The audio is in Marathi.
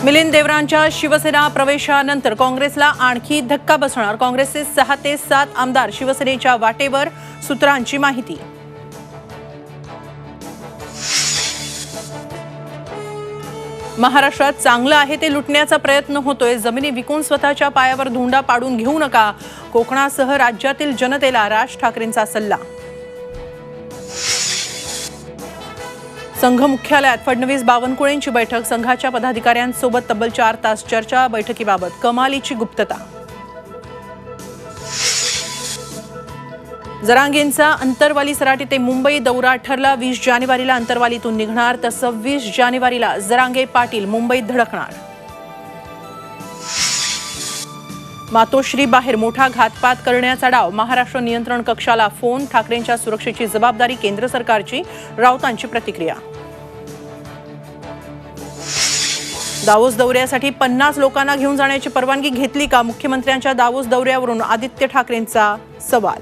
मिलिंद देवरांच्या शिवसेना प्रवेशानंतर काँग्रेसला आणखी धक्का बसणार। काँग्रेसचे 6 ते 7 आमदार शिवसेनेच्या वाटेवर, सूत्रांची माहिती। महाराष्ट्रात चांगलं आहे ते लुटण्याचा प्रयत्न होतोय। जमिनी विकून स्वतःच्या पायावर धोंडा पाडून घेऊ नका। कोकणासह राज्यातील जनतेला राज ठाकरेंचा सल्ला। संघ मुख्यालयात फडणवीस बावनकुळेंची बैठक। संघाच्या पदाधिकाऱ्यांसोबत तब्बल 4 तास चर्चा। बैठकीबाबत कमालीची गुप्तता। जरांगेंचा अंतरवाली सराटी ते मुंबई दौरा ठरला। 20 जानेवारीला अंतरवालीतून निघणार तर 26 जानेवारीला जरांगे पाटील मुंबईत धडकणार। मातोश्री बाहेर मोठा घातपात करण्याचा डाव। महाराष्ट्र नियंत्रण कक्षाला फोन। ठाकरेंच्या सुरक्षेची जबाबदारी केंद्र सरकारची। राऊतांची प्रतिक्रिया। दावोस दौऱ्यासाठी 50 लोकांना घेऊन जाण्याची परवानगी घेतली का? मुख्यमंत्र्यांच्या दावोस दौऱ्यावरून आदित्य ठाकरेंचा सवाल।